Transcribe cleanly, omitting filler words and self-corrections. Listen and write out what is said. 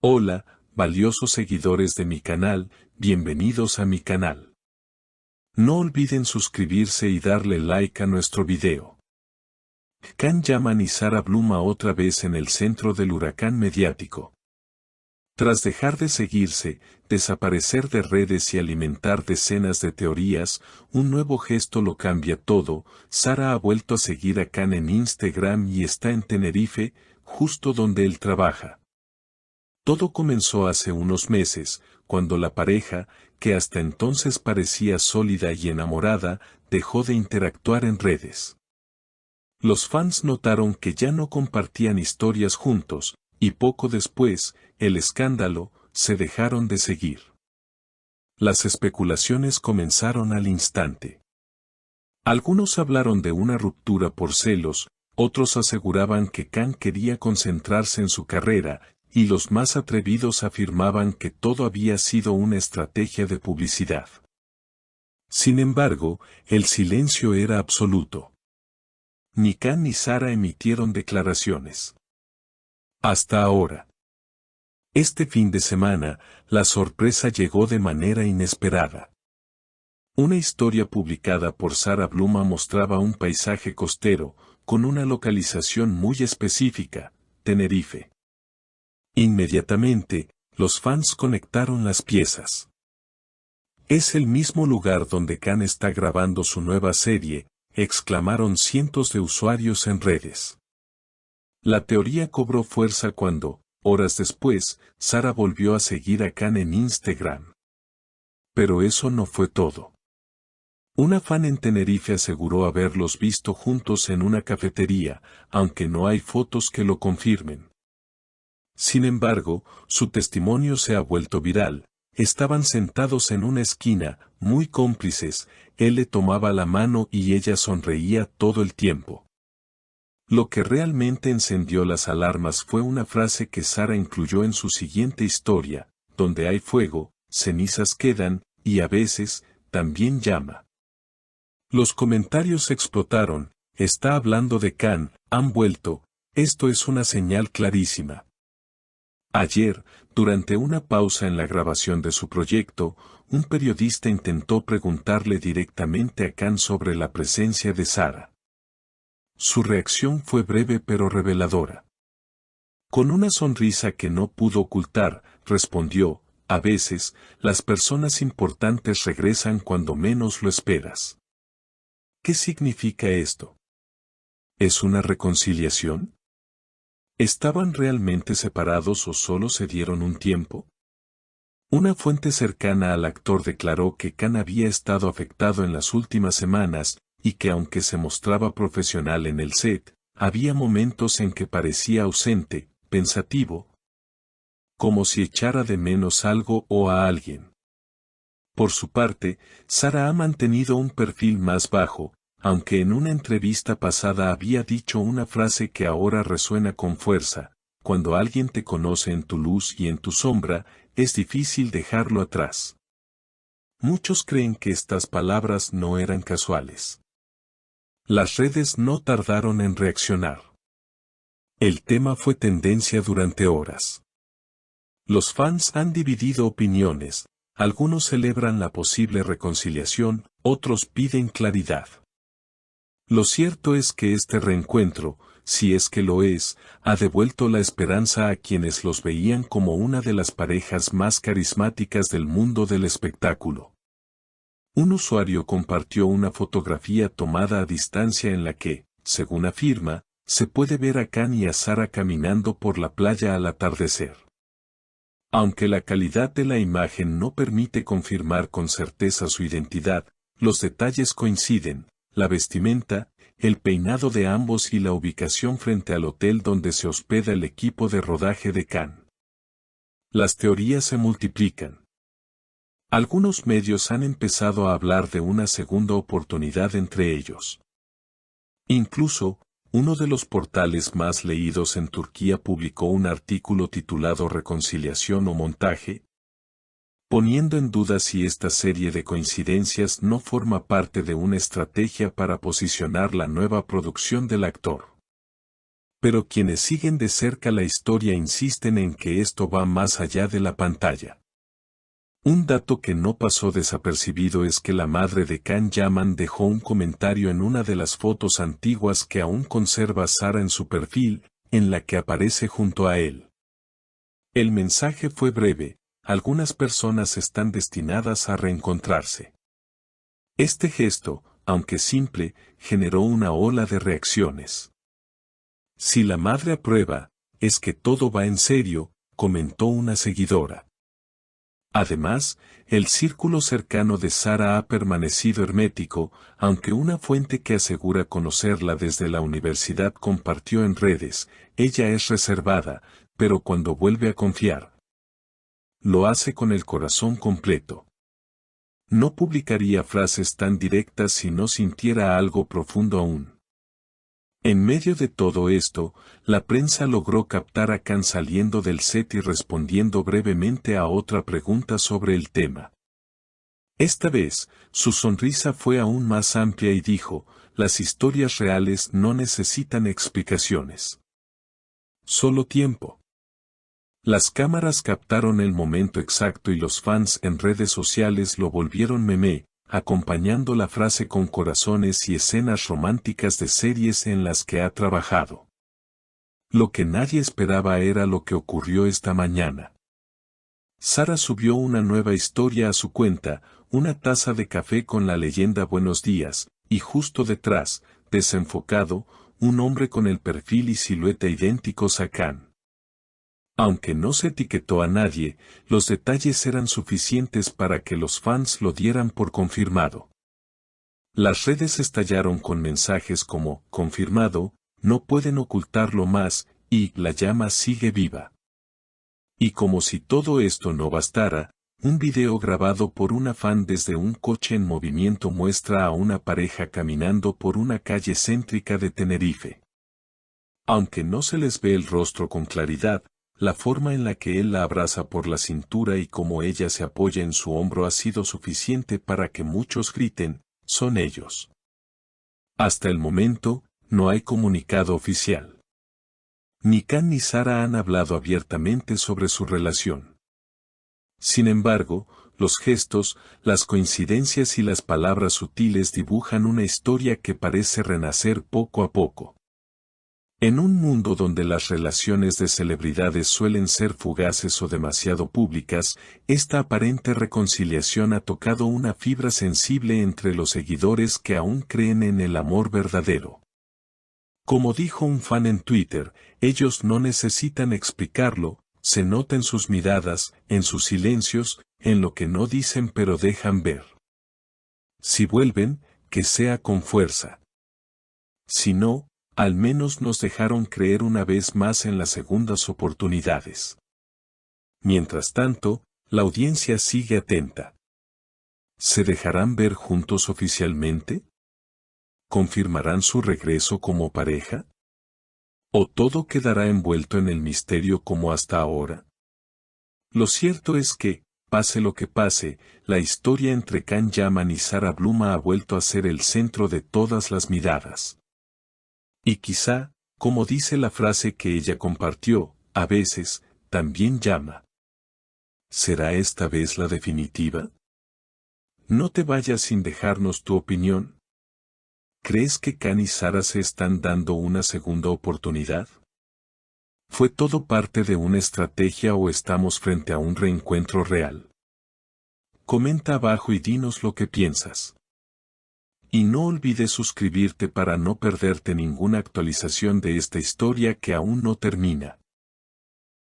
Hola, valiosos seguidores de mi canal, bienvenidos a mi canal. No olviden suscribirse y darle like a nuestro video. Can Yaman y Sarah Bluma otra vez en el centro del huracán mediático. Tras dejar de seguirse, desaparecer de redes y alimentar decenas de teorías, un nuevo gesto lo cambia todo. Sarah ha vuelto a seguir a Can en Instagram y está en Tenerife, justo donde él trabaja. Todo comenzó hace unos meses, cuando la pareja, que hasta entonces parecía sólida y enamorada, dejó de interactuar en redes. Los fans notaron que ya no compartían historias juntos, y poco después, el escándalo, se dejaron de seguir. Las especulaciones comenzaron al instante. Algunos hablaron de una ruptura por celos, otros aseguraban que Can quería concentrarse en su carrera, y los más atrevidos afirmaban que todo había sido una estrategia de publicidad. Sin embargo, el silencio era absoluto. Ni Can ni Sarah emitieron declaraciones. Hasta ahora. Este fin de semana, la sorpresa llegó de manera inesperada. Una historia publicada por Sarah Bluma mostraba un paisaje costero, con una localización muy específica, Tenerife. Inmediatamente, los fans conectaron las piezas. Es el mismo lugar donde Can está grabando su nueva serie, exclamaron cientos de usuarios en redes. La teoría cobró fuerza cuando, horas después, Sarah volvió a seguir a Can en Instagram. Pero eso no fue todo. Una fan en Tenerife aseguró haberlos visto juntos en una cafetería, aunque no hay fotos que lo confirmen. Sin embargo, su testimonio se ha vuelto viral. Estaban sentados en una esquina, muy cómplices, él le tomaba la mano y ella sonreía todo el tiempo. Lo que realmente encendió las alarmas fue una frase que Sarah incluyó en su siguiente historia: donde hay fuego, cenizas quedan, y a veces, también llama. Los comentarios explotaron. Está hablando de Can, han vuelto, esto es una señal clarísima. Ayer, durante una pausa en la grabación de su proyecto, un periodista intentó preguntarle directamente a Can sobre la presencia de Sarah. Su reacción fue breve pero reveladora. Con una sonrisa que no pudo ocultar, respondió: a veces, las personas importantes regresan cuando menos lo esperas. ¿Qué significa esto? ¿Es una reconciliación? ¿Estaban realmente separados o solo se dieron un tiempo? Una fuente cercana al actor declaró que Can había estado afectado en las últimas semanas, y que aunque se mostraba profesional en el set, había momentos en que parecía ausente, pensativo, como si echara de menos algo o a alguien. Por su parte, Sarah ha mantenido un perfil más bajo, aunque en una entrevista pasada había dicho una frase que ahora resuena con fuerza: cuando alguien te conoce en tu luz y en tu sombra, es difícil dejarlo atrás. Muchos creen que estas palabras no eran casuales. Las redes no tardaron en reaccionar. El tema fue tendencia durante horas. Los fans han dividido opiniones, algunos celebran la posible reconciliación, otros piden claridad. Lo cierto es que este reencuentro, si es que lo es, ha devuelto la esperanza a quienes los veían como una de las parejas más carismáticas del mundo del espectáculo. Un usuario compartió una fotografía tomada a distancia en la que, según afirma, se puede ver a Can y a Sarah caminando por la playa al atardecer. Aunque la calidad de la imagen no permite confirmar con certeza su identidad, los detalles coinciden: la vestimenta, el peinado de ambos y la ubicación frente al hotel donde se hospeda el equipo de rodaje de Can. Las teorías se multiplican. Algunos medios han empezado a hablar de una segunda oportunidad entre ellos. Incluso, uno de los portales más leídos en Turquía publicó un artículo titulado «Reconciliación o montaje», poniendo en duda si esta serie de coincidencias no forma parte de una estrategia para posicionar la nueva producción del actor. Pero quienes siguen de cerca la historia insisten en que esto va más allá de la pantalla. Un dato que no pasó desapercibido es que la madre de Can Yaman dejó un comentario en una de las fotos antiguas que aún conserva Sara en su perfil, en la que aparece junto a él. El mensaje fue breve: algunas personas están destinadas a reencontrarse. Este gesto, aunque simple, generó una ola de reacciones. Si la madre aprueba, es que todo va en serio, comentó una seguidora. Además, el círculo cercano de Sara ha permanecido hermético, aunque una fuente que asegura conocerla desde la universidad compartió en redes: ella es reservada, pero cuando vuelve a confiar, lo hace con el corazón completo. No publicaría frases tan directas si no sintiera algo profundo aún. En medio de todo esto, la prensa logró captar a Can saliendo del set y respondiendo brevemente a otra pregunta sobre el tema. Esta vez, su sonrisa fue aún más amplia y dijo: las historias reales no necesitan explicaciones. Solo tiempo. Las cámaras captaron el momento exacto y los fans en redes sociales lo volvieron meme, acompañando la frase con corazones y escenas románticas de series en las que ha trabajado. Lo que nadie esperaba era lo que ocurrió esta mañana. Sara subió una nueva historia a su cuenta, una taza de café con la leyenda "Buenos días", y justo detrás, desenfocado, un hombre con el perfil y silueta idénticos a Can. Aunque no se etiquetó a nadie, los detalles eran suficientes para que los fans lo dieran por confirmado. Las redes estallaron con mensajes como "confirmado", "no pueden ocultarlo más" y "la llama sigue viva". Y como si todo esto no bastara, un video grabado por una fan desde un coche en movimiento muestra a una pareja caminando por una calle céntrica de Tenerife. Aunque no se les ve el rostro con claridad, la forma en la que él la abraza por la cintura y cómo ella se apoya en su hombro ha sido suficiente para que muchos griten: son ellos. Hasta el momento, no hay comunicado oficial. Ni Can ni Sara han hablado abiertamente sobre su relación. Sin embargo, los gestos, las coincidencias y las palabras sutiles dibujan una historia que parece renacer poco a poco. En un mundo donde las relaciones de celebridades suelen ser fugaces o demasiado públicas, esta aparente reconciliación ha tocado una fibra sensible entre los seguidores que aún creen en el amor verdadero. Como dijo un fan en Twitter, ellos no necesitan explicarlo: se nota en sus miradas, en sus silencios, en lo que no dicen pero dejan ver. Si vuelven, que sea con fuerza. Si no, al menos nos dejaron creer una vez más en las segundas oportunidades. Mientras tanto, la audiencia sigue atenta. ¿Se dejarán ver juntos oficialmente? ¿Confirmarán su regreso como pareja? ¿O todo quedará envuelto en el misterio como hasta ahora? Lo cierto es que, pase lo que pase, la historia entre Can Yaman y Sara Bluma ha vuelto a ser el centro de todas las miradas. Y quizá, como dice la frase que ella compartió, a veces, también llama. ¿Será esta vez la definitiva? No te vayas sin dejarnos tu opinión. ¿Crees que Can y Sara se están dando una segunda oportunidad? ¿Fue todo parte de una estrategia o estamos frente a un reencuentro real? Comenta abajo y dinos lo que piensas. Y no olvides suscribirte para no perderte ninguna actualización de esta historia que aún no termina.